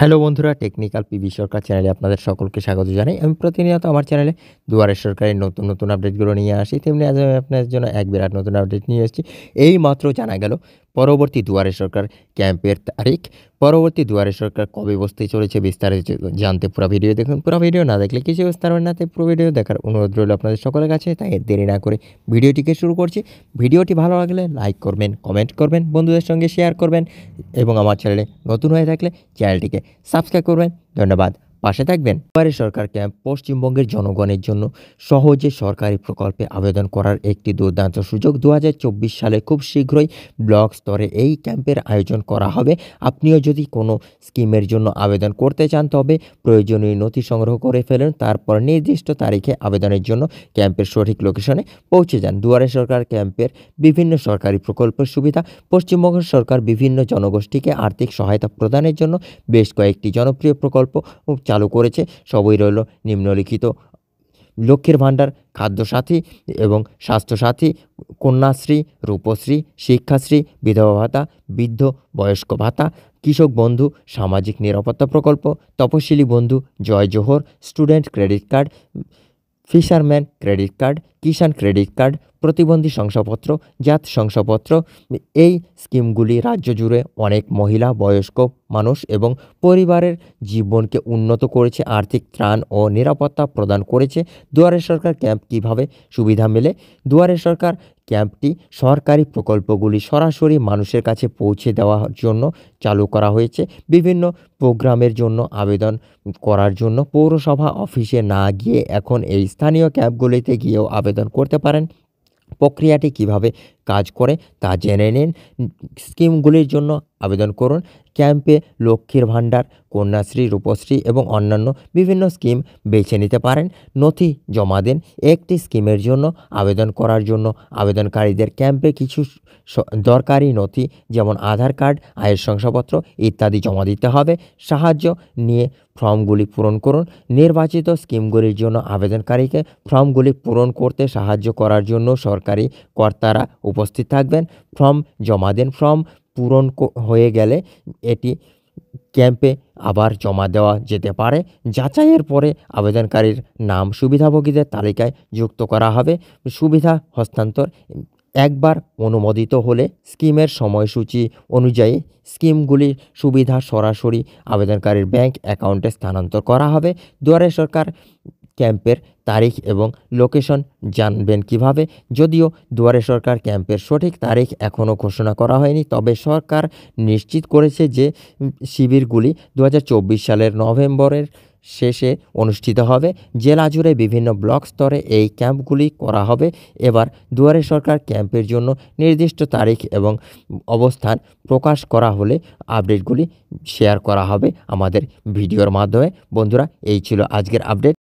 Hello বন্ধুরা, technical PB সরকার চ্যানেলে আপনাদের সকলকে স্বাগত জানাই। আমি প্রতিনিয়ত আমার চ্যানেলে দুয়ারে সরকারের নতুন আপডেটগুলো নিয়ে আসি। তেমনি আজ আমি আপনাদের জন্য এক বিরাট নতুন আপডেট নিয়ে এসেছি। এইমাত্র জানা গেল পরবর্তী দুয়ারে সরকার ক্যাম্পের তারিখ। পরবর্তী দুয়ারে সরকার কবে বসতে চলেছে বিস্তারিত জানতে পুরো ভিডিও দেখুন। পুরো ভিডিও না দেখলে কিছু বুঝতে পারবেন না, তাই পুরো ভিডিও দেখার অনুরোধ রইল আপনাদের সকলের কাছে। তাই দেরি না করে ভিডিওটিকে শুরু করছি। ভিডিওটি ভালো লাগলে লাইক করবেন, কমেন্ট করবেন, বন্ধুদের সঙ্গে শেয়ার করবেন এবং আমার চ্যানেলে নতুন হয়ে থাকলে চ্যানেলটিকে সাবস্ক্রাইব করবেন। ধন্যবাদ, পাশে থাকবেন। দুয়ারে সরকার ক্যাম্প পশ্চিমবঙ্গের জনগণের জন্য সহজে সরকারি প্রকল্পে আবেদন করার একটি দুর্দান্ত সুযোগ। 2024 সালে খুব শীঘ্রই ব্লক স্তরে এই ক্যাম্পের আয়োজন করা হবে। আপনিও যদি কোনো স্কিমের জন্য আবেদন করতে চান তবে প্রয়োজনীয় নথি সংগ্রহ করে ফেলুন, তারপর নির্দিষ্ট তারিখে আবেদনের জন্য ক্যাম্পের সঠিক লোকেশনে পৌঁছে যান। দুয়ারে সরকার ক্যাম্পের বিভিন্ন সরকারি প্রকল্পের সুবিধা। পশ্চিমবঙ্গ সরকার বিভিন্ন জনগোষ্ঠীকে আর্থিক সহায়তা প্রদানের জন্য বেশ কয়েকটি জনপ্রিয় প্রকল্প চালু করেছে। সবই রইল নিম্নলিখিত: লক্ষ্মীর ভাণ্ডার, খাদ্যসাথী এবং স্বাস্থ্যসাথী, কন্যাশ্রী, রূপশ্রী, শিক্ষাশ্রী, বিধবা ভাতা, বৃদ্ধ বয়স্ক ভাতা, কৃষক বন্ধু, সামাজিক নিরাপত্তা প্রকল্প, তপশিলি বন্ধু, Jai Johar, student credit card, fisherman credit card, Kisan credit card, প্রতিবন্ধী শংসাপত্র, জাত শংসাপত্র। এই স্কিমগুলি রাজ্য জুড়ে অনেক মহিলা, বয়স্ক মানুষ এবং পরিবারের জীবনকে উন্নত করেছে, আর্থিক ত্রাণ ও নিরাপত্তা প্রদান করেছে। দুয়ারে সরকার ক্যাম্প কীভাবে সুবিধা মেলে? দুয়ারে সরকার ক্যাম্পটি সরকারি প্রকল্পগুলি সরাসরি মানুষের কাছে পৌঁছে দেওয়ার জন্য চালু করা হয়েছে। বিভিন্ন প্রোগ্রামের জন্য আবেদন করার জন্য পৌরসভা অফিসে না গিয়ে এখন এই স্থানীয় ক্যাম্পগুলিতে গিয়েও আবেদন করতে পারেন। প্রক্রিয়াটি কিভাবে কাজ করে তা জেনে নিন। স্কিমগুলির জন্য আবেদন করুন। ক্যাম্পে লক্ষ্মীর ভাণ্ডার, কন্যাশ্রী, রূপশ্রী এবং অন্যান্য বিভিন্ন স্কিম বেছে নিতে পারেন। নথি জমা দিন। একটি স্কিমের জন্য আবেদন করার জন্য আবেদনকারীদের ক্যাম্পে কিছু দরকারি নথি যেমন আধার কার্ড, আয়ের শংসাপত্র ইত্যাদি জমা দিতে হবে। সাহায্য নিয়ে ফর্মগুলি পূরণ করুন। নির্বাচিত স্কিমগুলির জন্য আবেদনকারীকে ফর্মগুলি পূরণ করতে সাহায্য করার জন্য সরকারি কর্তারা উপস্থিত থাকবেন। ফর্ম জমা দিন। ফর্ম পূরণ হয়ে গেলে এটি ক্যাম্পে আবার জমা দেওয়া যেতে পারে। যাচাইয়ের পরে আবেদনকারীর নাম সুবিধাভোগীদের তালিকায় যুক্ত করা হবে। সুবিধা হস্তান্তর: একবার অনুমোদিত হলে স্কিমের সময়সূচি অনুযায়ী স্কিমগুলির সুবিধা সরাসরি আবেদনকারীর ব্যাংক অ্যাকাউন্টে স্থানান্তর করা হবে। দুয়ারে সরকার ক্যাম্পের তারিখ এবং লোকেশন জানবেন কিভাবে? যদিও দুয়ারে সরকার ক্যাম্পের সঠিক তারিখ এখনও ঘোষণা করা হয়নি, তবে সরকার নিশ্চিত করেছে যে শিবিরগুলি 2024 সালের নভেম্বরের শেষে অনুষ্ঠিত হবে। জেলা জুড়ে বিভিন্ন ব্লক স্তরে এই ক্যাম্পগুলি করা হবে। এবার দুয়ারে সরকার ক্যাম্পের জন্য নির্দিষ্ট তারিখ এবং অবস্থান প্রকাশ করা হলে আপডেটগুলি শেয়ার করা হবে আমাদের ভিডিওর মাধ্যমে। বন্ধুরা, এই ছিল আজকের আপডেট।